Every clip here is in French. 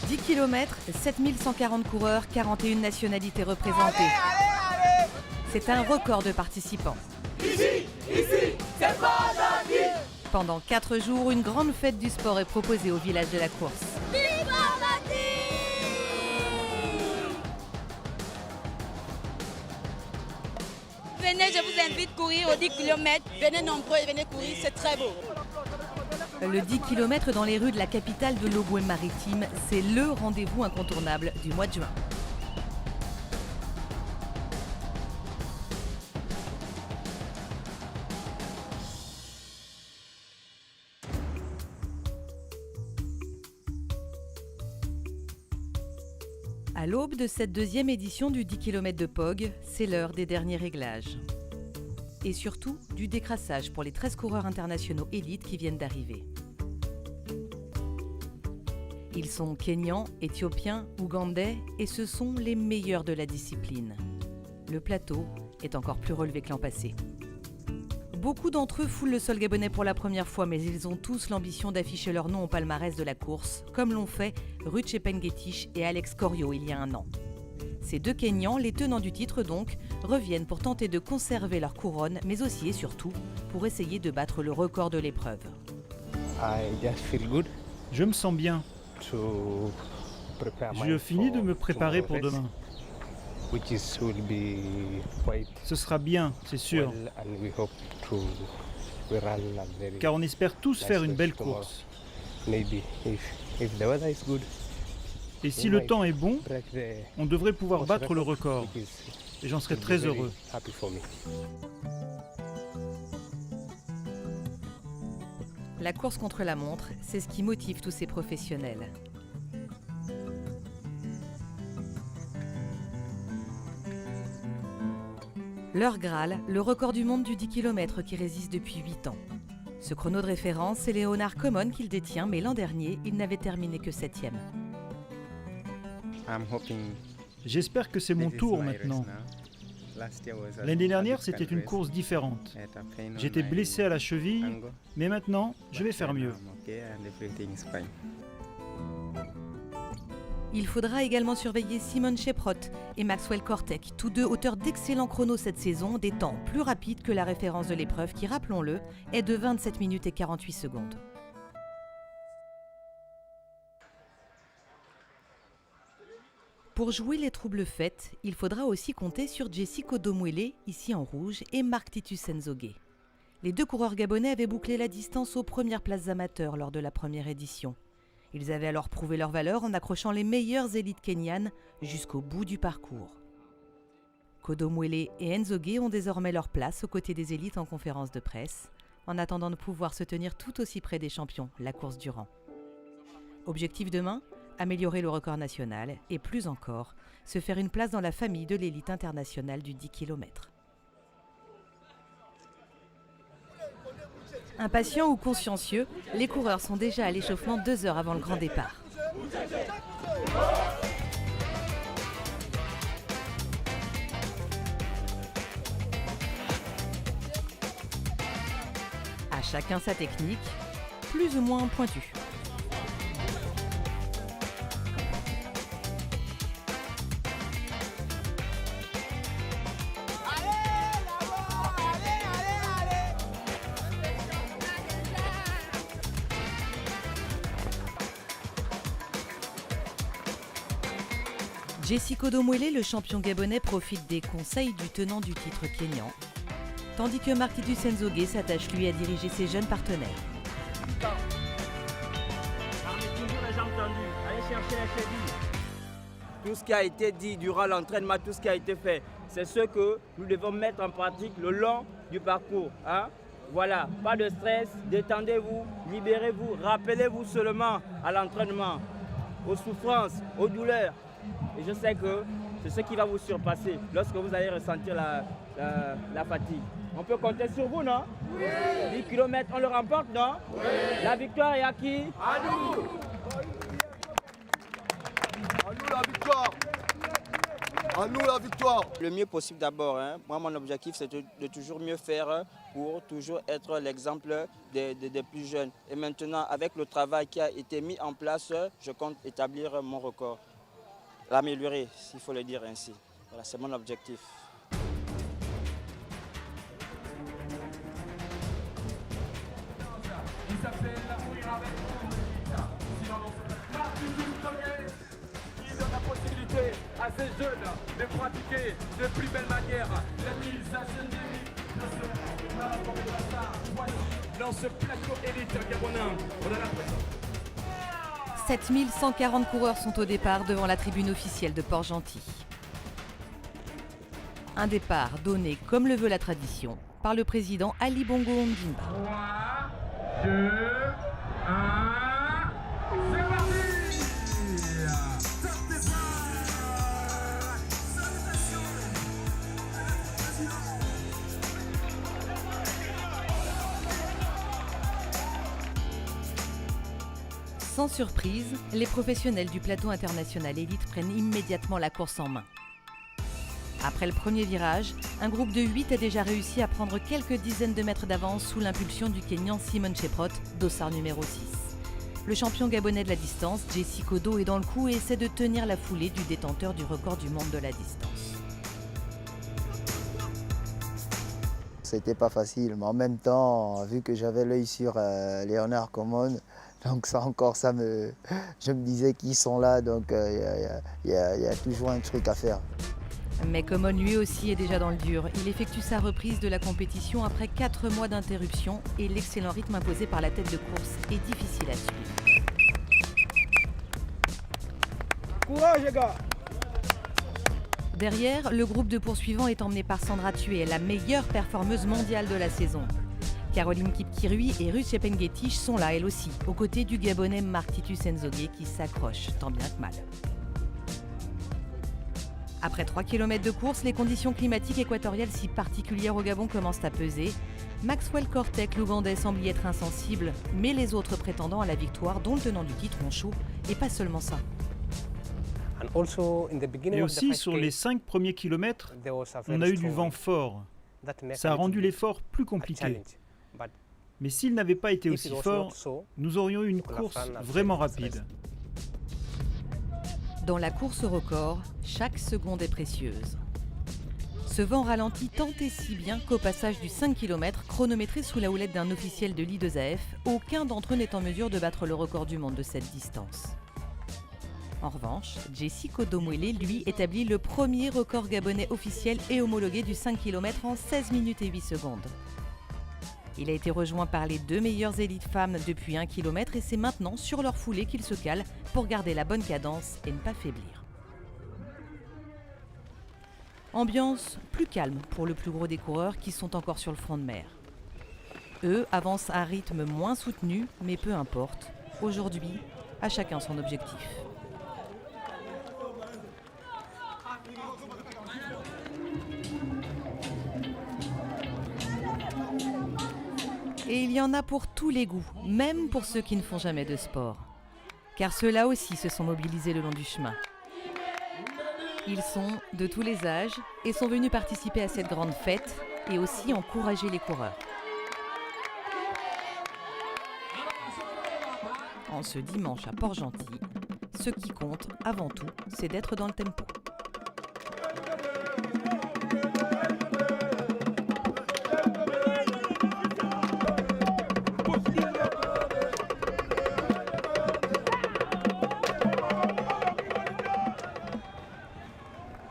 10 km, 7140 coureurs, 41 nationalités représentées. C'est un record de participants. Ici, c'est pas la ville. Pendant 4 jours, une grande fête du sport est proposée au village de la course. Vive Almaty! Venez, je vous invite à courir aux 10 km. Venez nombreux et venez courir, c'est très beau. Le 10 km dans les rues de la capitale de l'Ogooué-Maritime, c'est le rendez-vous incontournable du mois de juin. À l'aube de cette deuxième édition du 10 km de Pog, c'est l'heure des derniers réglages. Et surtout, du décrassage pour les 13 coureurs internationaux élites qui viennent d'arriver. Ils sont Kenyans, Éthiopiens, Ougandais et ce sont les meilleurs de la discipline. Le plateau est encore plus relevé que l'an passé. Beaucoup d'entre eux foulent le sol gabonais pour la première fois, mais ils ont tous l'ambition d'afficher leur nom au palmarès de la course, comme l'ont fait Ruth Chepngetich et Alex Corio il y a un an. Ces deux Kenyans, les tenants du titre donc, reviennent pour tenter de conserver leur couronne, mais aussi et surtout pour essayer de battre le record de l'épreuve. Je me sens bien. Je finis de me préparer pour demain. Ce sera bien, c'est sûr. Car on espère tous faire une belle course. Et si le temps est bon, on devrait pouvoir battre le record. Et j'en serais très heureux. La course contre la montre, c'est ce qui motive tous ces professionnels. Leur Graal, le record du monde du 10 km qui résiste depuis 8 ans. Ce chrono de référence, c'est Léonard Common qui le détient, mais l'an dernier, il n'avait terminé que 7e. J'espère que c'est mon tour maintenant. L'année dernière, c'était une course différente. J'étais blessé à la cheville, mais maintenant, je vais faire mieux. Il faudra également surveiller Simon Cheprot et Maxwell Kortek, tous deux auteurs d'excellents chronos cette saison, des temps plus rapides que la référence de l'épreuve qui, rappelons-le, est de 27 minutes et 48 secondes. Pour jouer les troubles fêtes, il faudra aussi compter sur Jessy Kodomwele, ici en rouge, et Mark Titus Nzogué. Les deux coureurs gabonais avaient bouclé la distance aux premières places amateurs lors de la première édition. Ils avaient alors prouvé leur valeur en accrochant les meilleures élites kenyanes jusqu'au bout du parcours. Kodomwele et Nzogué ont désormais leur place aux côtés des élites en conférence de presse, en attendant de pouvoir se tenir tout aussi près des champions, la course durant. Objectif demain ? Améliorer le record national et plus encore, se faire une place dans la famille de l'élite internationale du 10 km. Impatients ou consciencieux, les coureurs sont déjà à l'échauffement 2 heures avant le grand départ. À chacun sa technique, plus ou moins pointue. Jessy Kodomwele, le champion gabonais, profite des conseils du tenant du titre kényan, tandis que Mark Titus Nzogué s'attache lui à diriger ses jeunes partenaires. Tout ce qui a été dit durant l'entraînement, tout ce qui a été fait, c'est ce que nous devons mettre en pratique le long du parcours. Voilà, pas de stress, détendez-vous, libérez-vous, rappelez-vous seulement à l'entraînement, aux souffrances, aux douleurs. Et je sais que c'est ce qui va vous surpasser lorsque vous allez ressentir la fatigue. On peut compter sur vous, non? Oui. 10 km, on le remporte, non? Oui. La victoire est à qui? À nous. À nous la victoire. À nous la victoire. Le mieux possible d'abord. Moi, mon objectif, c'est de toujours mieux faire pour toujours être l'exemple des plus jeunes. Et maintenant, avec le travail qui a été mis en place, je compte établir mon record. L'améliorer, s'il faut le dire ainsi. Voilà, c'est mon objectif. Il s'appelle Courir avec qui donne la possibilité à ces jeunes de pratiquer de plus belle manière l'utilisation des dans ce plateau élite gabonais. On a l'impression. 7140 coureurs sont au départ devant la tribune officielle de Port-Gentil. Un départ donné, comme le veut la tradition, par le président Ali Bongo Ondimba. 3, 2, 1, c'est parti! Sans surprise, les professionnels du plateau international élite prennent immédiatement la course en main. Après le premier virage, un groupe de 8 a déjà réussi à prendre quelques dizaines de mètres d'avance sous l'impulsion du Kenyan Simon Cheprot, dossard numéro 6. Le champion gabonais de la distance, Jesse Kodo, est dans le coup et essaie de tenir la foulée du détenteur du record du monde de la distance. C'était pas facile, mais en même temps, vu que j'avais l'œil sur Léonard Common, donc ça encore, je me disais qu'ils sont là, donc il y a toujours un truc à faire. Mais Common lui aussi est déjà dans le dur. Il effectue sa reprise de la compétition après 4 mois d'interruption et l'excellent rythme imposé par la tête de course est difficile à suivre. Courage les gars! Derrière, le groupe de poursuivants est emmené par Sandra Thué, la meilleure performeuse mondiale de la saison. Caroline Kipkirui et Ruth Chepengetish sont là, elles aussi, aux côtés du Gabonais Mark Titus Nzogé qui s'accroche, tant bien que mal. Après 3 km de course, les conditions climatiques équatoriales si particulières au Gabon commencent à peser. Maxwell Kortek, l'Ougandais, semble y être insensible, mais les autres prétendants à la victoire, dont le tenant du titre, ont chaud, et pas seulement ça. Et aussi, sur les 5 premiers kilomètres, on a eu du vent fort. Ça a rendu l'effort plus compliqué. Mais s'il n'avait pas été aussi fort, nous aurions eu une course vraiment rapide. Dans la course au record, chaque seconde est précieuse. Ce vent ralentit tant et si bien qu'au passage du 5 km, chronométré sous la houlette d'un officiel de l'I2AF, aucun d'entre eux n'est en mesure de battre le record du monde de cette distance. En revanche, Jesse Kodo, lui, établit le premier record gabonais officiel et homologué du 5 km en 16 minutes et 8 secondes. Il a été rejoint par les 2 meilleures élites femmes depuis 1 km et c'est maintenant sur leur foulée qu'il se cale pour garder la bonne cadence et ne pas faiblir. Ambiance plus calme pour le plus gros des coureurs qui sont encore sur le front de mer. Eux avancent à un rythme moins soutenu, mais peu importe. Aujourd'hui, à chacun son objectif. Et il y en a pour tous les goûts, même pour ceux qui ne font jamais de sport. Car ceux-là aussi se sont mobilisés le long du chemin. Ils sont de tous les âges et sont venus participer à cette grande fête et aussi encourager les coureurs. En ce dimanche à Port-Gentil, ce qui compte avant tout, c'est d'être dans le tempo.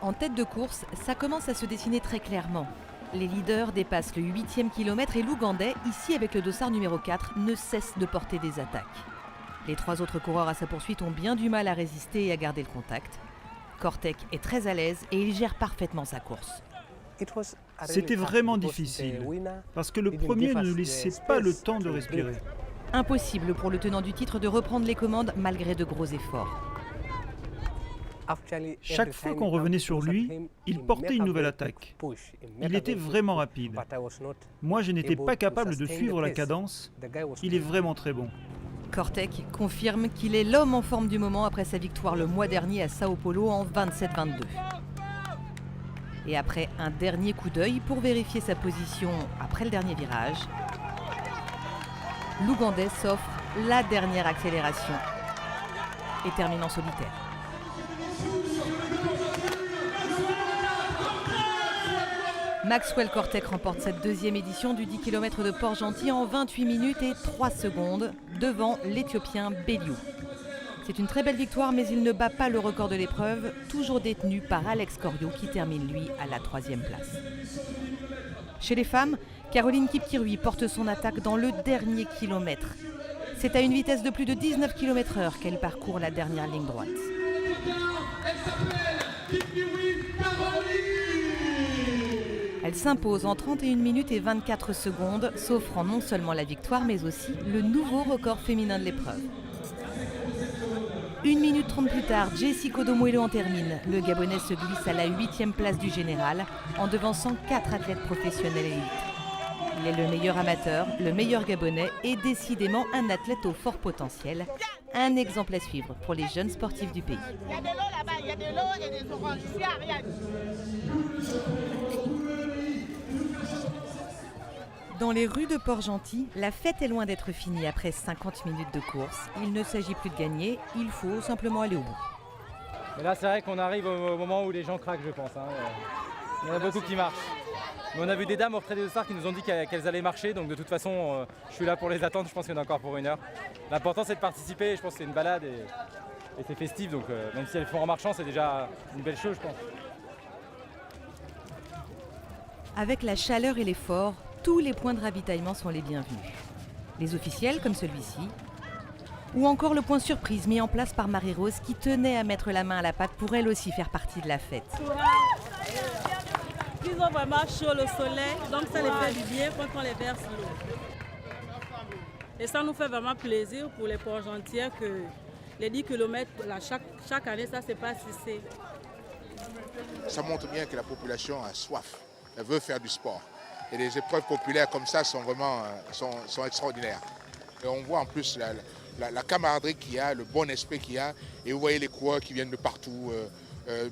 En tête de course, ça commence à se dessiner très clairement. Les leaders dépassent le 8e kilomètre et l'Ougandais, ici avec le dossard numéro 4, ne cesse de porter des attaques. Les 3 autres coureurs à sa poursuite ont bien du mal à résister et à garder le contact. Kortek est très à l'aise et il gère parfaitement sa course. C'était vraiment difficile, parce que le premier ne nous laissait pas le temps de respirer. Impossible pour le tenant du titre de reprendre les commandes malgré de gros efforts. Chaque fois qu'on revenait sur lui, il portait une nouvelle attaque. Il était vraiment rapide. Moi, je n'étais pas capable de suivre la cadence. Il est vraiment très bon. Kortek confirme qu'il est l'homme en forme du moment après sa victoire le mois dernier à Sao Paulo en 27-22. Et après un dernier coup d'œil pour vérifier sa position après le dernier virage, l'Ougandais s'offre la dernière accélération et termine en solitaire. Maxwell Cortec remporte cette deuxième édition du 10 km de Port-Gentil en 28 minutes et 3 secondes devant l'Éthiopien Belliou. C'est une très belle victoire, mais il ne bat pas le record de l'épreuve, toujours détenu par Alex Corriot qui termine lui à la 3e place. Chez les femmes, Caroline Kipkirui porte son attaque dans le dernier kilomètre. C'est à une vitesse de plus de 19 km/h qu'elle parcourt la dernière ligne droite. Elle s'impose en 31 minutes et 24 secondes, s'offrant non seulement la victoire, mais aussi le nouveau record féminin de l'épreuve. 1 minute 30 plus tard, Jessie Kodomwelo en termine. Le Gabonais se glisse à la 8e place du général en devançant 4 athlètes professionnels élites. Il est le meilleur amateur, le meilleur Gabonais et décidément un athlète au fort potentiel. Un exemple à suivre pour les jeunes sportifs du pays. Il y a de l'eau là-bas, il y a de l'eau et des oranges. Ici, il n'y a rien. Dans les rues de Port-Gentil, la fête est loin d'être finie après 50 minutes de course. Il ne s'agit plus de gagner, il faut simplement aller au bout. Mais là, c'est vrai qu'on arrive au moment où les gens craquent, je pense. Il y en a beaucoup qui marchent. Mais on a vu des dames au retrait des stars qui nous ont dit qu'elles allaient marcher, donc de toute façon, je suis là pour les attendre, je pense qu'il y en a encore pour 1 heure. L'important, c'est de participer, je pense que c'est une balade et c'est festif, donc même si elles font en marchant, c'est déjà une belle chose, je pense. Avec la chaleur et l'effort, tous les points de ravitaillement sont les bienvenus. Les officiels, comme celui-ci, ou encore le point surprise mis en place par Marie-Rose qui tenait à mettre la main à la pâte pour elle aussi faire partie de la fête. Ils ont vraiment chaud le soleil, donc ça les fait du bien quand on les verse l'eau. Et ça nous fait vraiment plaisir pour les Port-Gentiens que les 10 km, là, chaque année, ça c'est pas cessé. Ça montre bien que la population a soif, elle veut faire du sport. Et les épreuves populaires comme ça sont vraiment sont extraordinaires. Et on voit en plus la camaraderie qu'il y a, le bon esprit qu'il y a. Et vous voyez les coureurs qui viennent de partout,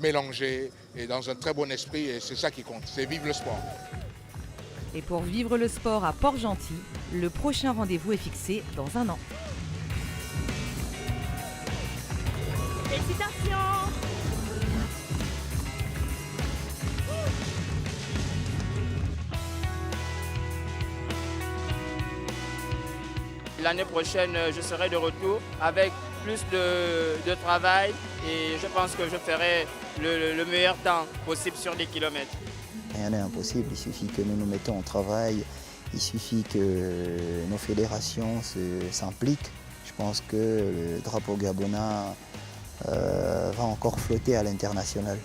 mélangés, et dans un très bon esprit. Et c'est ça qui compte, c'est vivre le sport. Et pour vivre le sport à Port-Gentil, le prochain rendez-vous est fixé dans 1 an. Félicitations. L'année prochaine, je serai de retour avec plus de travail et je pense que je ferai le meilleur temps possible sur 10 km. Rien n'est impossible, il suffit que nous nous mettons au travail, il suffit que nos fédérations s'impliquent. Je pense que le drapeau gabonais va encore flotter à l'international.